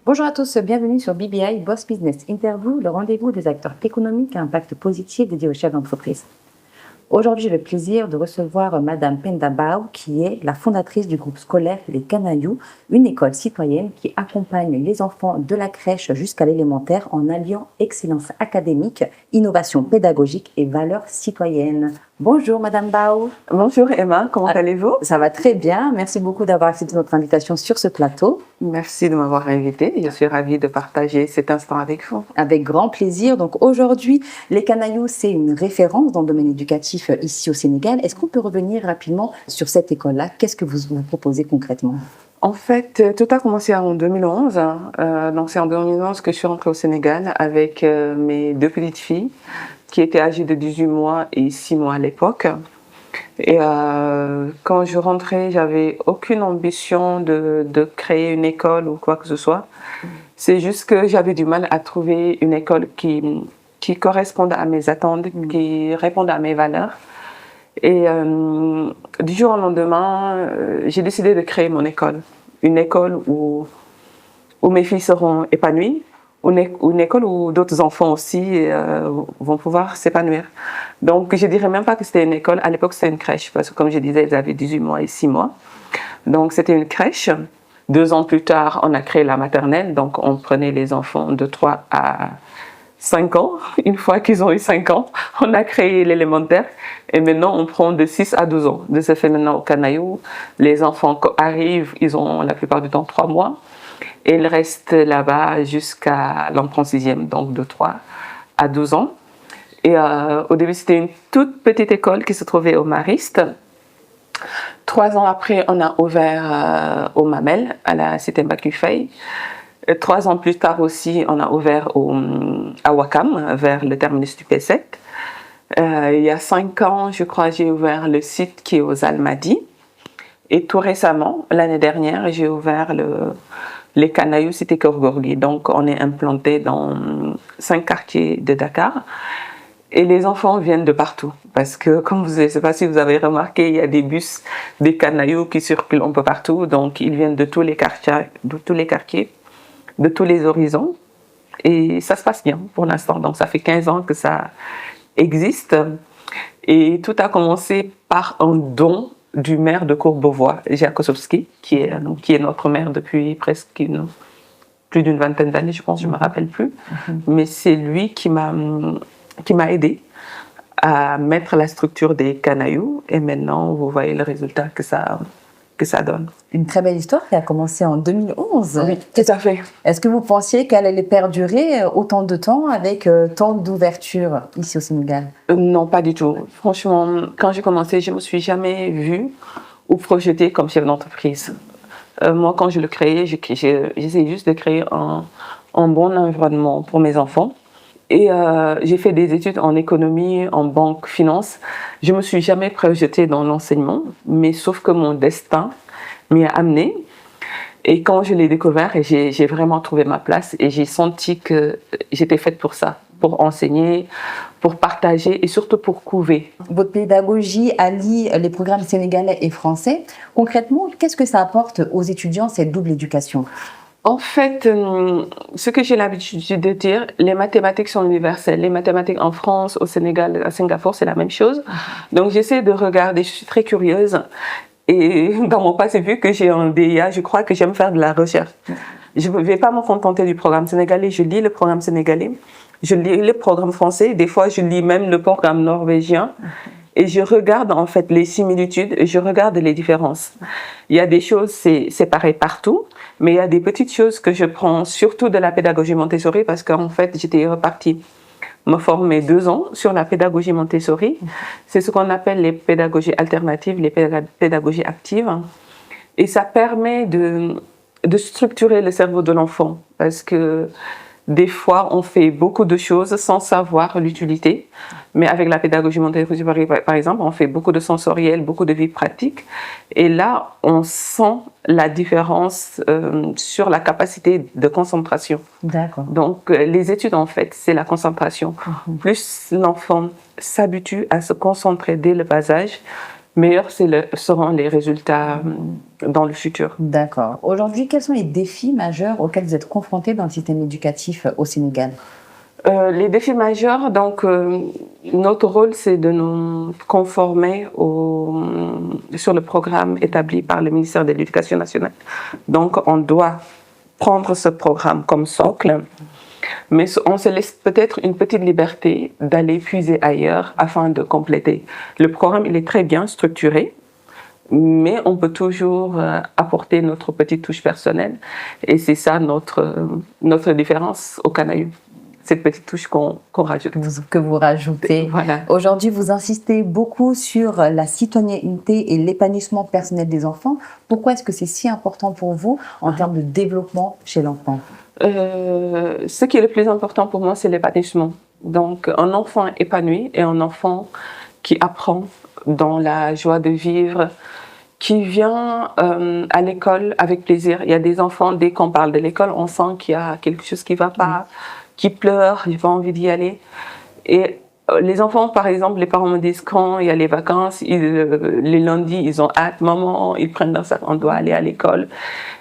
Bonjour à tous, bienvenue sur BBI Boss Business Interview, le rendez-vous des acteurs économiques à impact positif dédié aux chefs d'entreprise. Aujourd'hui, j'ai le plaisir de recevoir Madame Penda Bao, qui est la fondatrice du groupe scolaire Les Canailloux, une école citoyenne qui accompagne les enfants de la crèche jusqu'à l'élémentaire en alliant excellence académique, innovation pédagogique et valeurs citoyennes. Bonjour Madame Bao. Bonjour Emma, comment allez-vous? Ça va très bien, merci beaucoup d'avoir accepté notre invitation sur ce plateau. Merci de m'avoir invitée, je suis ravie de partager cet instant avec vous. Avec grand plaisir. Donc aujourd'hui, Les Canailloux, c'est une référence dans le domaine éducatif ici au Sénégal. Est-ce qu'on peut revenir rapidement sur cette école-là? Qu'est-ce que vous proposez concrètement? En fait, tout a commencé en 2011. Donc c'est en 2011 que je suis rentrée au Sénégal avec mes deux petites filles qui étaient âgées de 18 mois et 6 mois à l'époque. Et quand je rentrais, j'avais aucune ambition de créer une école ou quoi que ce soit. C'est juste que j'avais du mal à trouver une école qui corresponde à mes attentes, qui réponde à mes valeurs. Et du jour au lendemain, j'ai décidé de créer mon école. Une école où mes filles seront épanouies, une école où d'autres enfants aussi vont pouvoir s'épanouir. Donc, je dirais même pas que c'était une école. À l'époque, c'était une crèche, parce que comme je disais, ils avaient 18 mois et 6 mois. Donc, c'était une crèche. 2 ans plus tard, on a créé la maternelle. Donc, on prenait les enfants de 3 à 5 ans. Une fois qu'ils ont eu 5 ans, on a créé l'élémentaire. Et maintenant, on prend de 6 à 12 ans. De ce fait, maintenant, au Canailloux, les enfants arrivent, ils ont la plupart du temps 3 mois. Et ils restent là-bas jusqu'à l'entrée en 6e, donc de 3 à 12 ans. Et au début, c'était une toute petite école qui se trouvait au Mariste. 3 ans après, on a ouvert au Mamel, à la cité Mbakufei. 3 ans plus tard aussi, on a ouvert à Wakam, vers le terminus du P7. Il y a 5 ans, je crois, j'ai ouvert le site qui est aux Almadies. Et tout récemment, l'année dernière, j'ai ouvert les Canailloux Cité Keur Gorgui. Donc, on est implanté dans 5 quartiers de Dakar. Et les enfants viennent de partout. Parce que, comme je ne sais pas si vous avez remarqué, il y a des bus des Canailloux qui circulent un peu partout. Donc, ils viennent de tous les quartiers, de tous les horizons. Et ça se passe bien pour l'instant. Donc, ça fait 15 ans que ça existe. Et tout a commencé par un don du maire de Courbevoie, Jacques Kosowski, qui est notre maire depuis presque plus d'une vingtaine d'années, je pense, je ne me rappelle plus. Mais c'est lui qui m'a aidé à mettre la structure des Canailloux. Et maintenant, vous voyez le résultat que ça donne. Une très belle histoire qui a commencé en 2011. Oui, tout à fait. Est-ce que vous pensiez qu'elle allait perdurer autant de temps avec tant d'ouverture ici au Sénégal? Non, pas du tout. Franchement, quand j'ai commencé, je ne me suis jamais vue ou projetée comme chef d'entreprise. Moi, quand je le créais, j'essayais juste de créer un bon environnement pour mes enfants. Et j'ai fait des études en économie, en banque, finance. Je ne me suis jamais projetée dans l'enseignement, mais sauf que mon destin m'y a amenée. Et quand je l'ai découvert, j'ai vraiment trouvé ma place et j'ai senti que j'étais faite pour ça, pour enseigner, pour partager et surtout pour couver. Votre pédagogie allie les programmes sénégalais et français. Concrètement, qu'est-ce que ça apporte aux étudiants, cette double éducation? En fait, ce que j'ai l'habitude de dire, les mathématiques sont universelles. Les mathématiques en France, au Sénégal, à Singapour, c'est la même chose. Donc j'essaie de regarder, je suis très curieuse. Et dans mon passé, vu que j'ai un DIA, je crois que j'aime faire de la recherche. Je ne vais pas me contenter du programme sénégalais, je lis le programme sénégalais, je lis le programme français, des fois je lis même le programme norvégien. Et je regarde en fait les similitudes, et je regarde les différences. Il y a des choses, c'est pareil partout, mais il y a des petites choses que je prends surtout de la pédagogie Montessori parce qu'en fait, j'étais repartie me former 2 ans sur la pédagogie Montessori. C'est ce qu'on appelle les pédagogies alternatives, les pédagogies actives. Et ça permet de structurer le cerveau de l'enfant parce que des fois, on fait beaucoup de choses sans savoir l'utilité. Mais avec la pédagogie Montessori, par exemple, on fait beaucoup de sensoriel, beaucoup de vie pratique. Et là, on sent la différence sur la capacité de concentration. D'accord. Donc, les études, en fait, c'est la concentration. Plus l'enfant s'habitue à se concentrer dès le bas âge, meilleurs seront les résultats dans le futur. D'accord. Aujourd'hui, quels sont les défis majeurs auxquels vous êtes confrontés dans le système éducatif au Sénégal? Les défis majeurs, donc notre rôle, c'est de nous conformer sur le programme établi par le ministère de l'Éducation nationale. Donc, on doit prendre ce programme comme socle, mais on se laisse peut-être une petite liberté d'aller puiser ailleurs afin de compléter. Le programme, il est très bien structuré, mais on peut toujours apporter notre petite touche personnelle, et c'est ça notre différence au Canaillou. Cette petite touche qu'on rajoute. Que vous rajoutez. Voilà. Aujourd'hui, vous insistez beaucoup sur la citoyenneté et l'épanouissement personnel des enfants. Pourquoi est-ce que c'est si important pour vous en termes de développement chez l'enfant? Ce qui est le plus important pour moi, c'est l'épanouissement. Donc, un enfant épanoui et un enfant qui apprend dans la joie de vivre, qui vient à l'école avec plaisir. Il y a des enfants, dès qu'on parle de l'école, on sent qu'il y a quelque chose qui ne va pas, qui pleurent, ils n'ont pas envie d'y aller. Et les enfants, par exemple, les parents me disent quand il y a les vacances, les lundis, ils ont hâte, maman, ils prennent leur sac, on doit aller à l'école.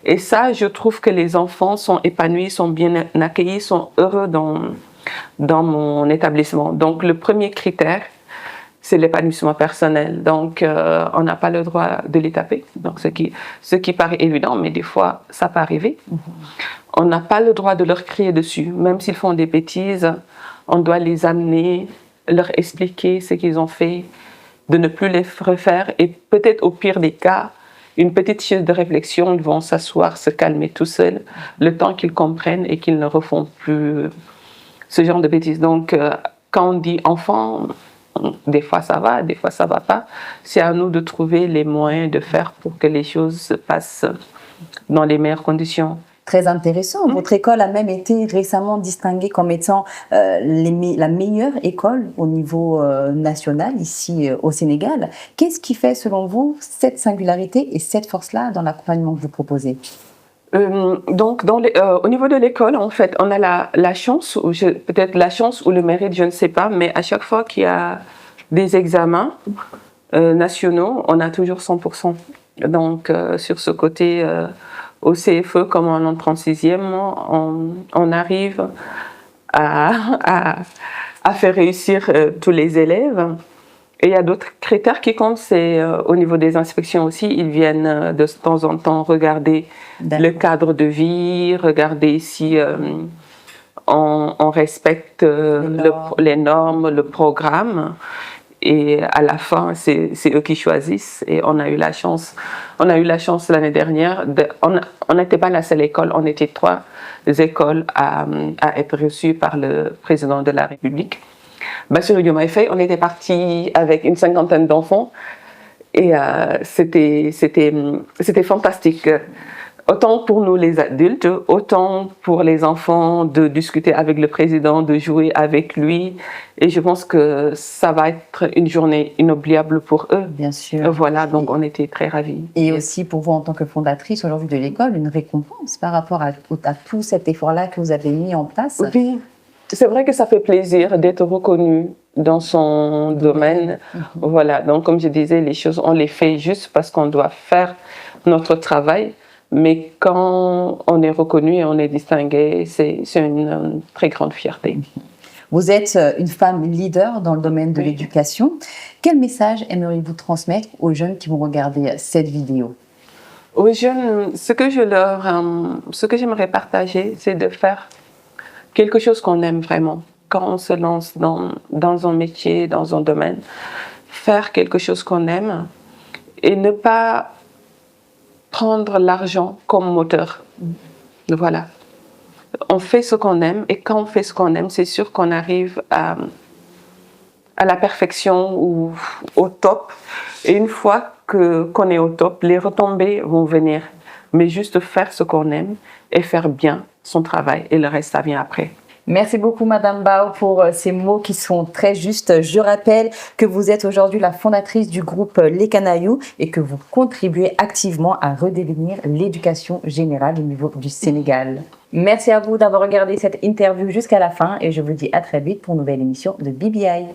Et ça, je trouve que les enfants sont épanouis, sont bien accueillis, sont heureux dans mon établissement. Donc, le premier critère, c'est l'épanouissement personnel. Donc, on n'a pas le droit de les taper. Donc, ce qui paraît évident, mais des fois, ça peut arriver. On n'a pas le droit de leur crier dessus. Même s'ils font des bêtises, on doit les amener, leur expliquer ce qu'ils ont fait, de ne plus les refaire. Et peut-être au pire des cas, une petite chaise de réflexion, ils vont s'asseoir, se calmer tout seuls, le temps qu'ils comprennent et qu'ils ne refont plus ce genre de bêtises. Donc, quand on dit enfant, des fois ça va, des fois ça va pas. C'est à nous de trouver les moyens de faire pour que les choses se passent dans les meilleures conditions. Très intéressant. Votre école a même été récemment distinguée comme étant la meilleure école au niveau national ici au Sénégal. Qu'est-ce qui fait selon vous cette singularité et cette force-là dans l'accompagnement que vous proposez? Donc, au niveau de l'école, en fait, on a la chance, peut-être la chance ou le mérite, je ne sais pas, mais à chaque fois qu'il y a des examens nationaux, on a toujours 100%. Donc, sur ce côté, au CFE, comme on entre en 6e, on arrive à faire réussir tous les élèves. Et il y a d'autres critères qui comptent, c'est au niveau des inspections aussi, ils viennent de temps en temps regarder le cadre de vie, regarder si on respecte les normes, le programme. Et à la fin, c'est eux qui choisissent. Et on a eu la chance l'année dernière. On n'était pas la seule école, on était 3 écoles à être reçues par le président de la République. Bassirou Diomaye Faye, on était partis avec une 50aine d'enfants et c'était fantastique. Autant pour nous les adultes, autant pour les enfants de discuter avec le président, de jouer avec lui. Et je pense que ça va être une journée inoubliable pour eux. Bien sûr. Voilà, donc on était très ravis. Et aussi pour vous en tant que fondatrice aujourd'hui de l'école, une récompense par rapport à tout cet effort-là que vous avez mis en place. Oui. C'est vrai que ça fait plaisir d'être reconnu dans son domaine. Voilà, donc comme je disais, les choses, on les fait juste parce qu'on doit faire notre travail. Mais quand on est reconnu et on est distingué, c'est une très grande fierté. Vous êtes une femme leader dans le domaine de l'éducation. Quel message aimeriez-vous transmettre aux jeunes qui vont regarder cette vidéo? Aux jeunes, ce que j'aimerais partager, c'est de faire quelque chose qu'on aime vraiment. Quand on se lance dans un métier, dans un domaine, faire quelque chose qu'on aime et ne pas prendre l'argent comme moteur. Voilà. On fait ce qu'on aime et quand on fait ce qu'on aime, c'est sûr qu'on arrive à la perfection ou au top. Et une fois qu'on est au top, les retombées vont venir. Mais juste faire ce qu'on aime et faire bien son travail et le reste, ça vient après. Merci beaucoup, Madame Bao, pour ces mots qui sont très justes. Je rappelle que vous êtes aujourd'hui la fondatrice du groupe Les Canailloux et que vous contribuez activement à redéfinir l'éducation générale au niveau du Sénégal. Merci à vous d'avoir regardé cette interview jusqu'à la fin et je vous dis à très vite pour une nouvelle émission de BBI.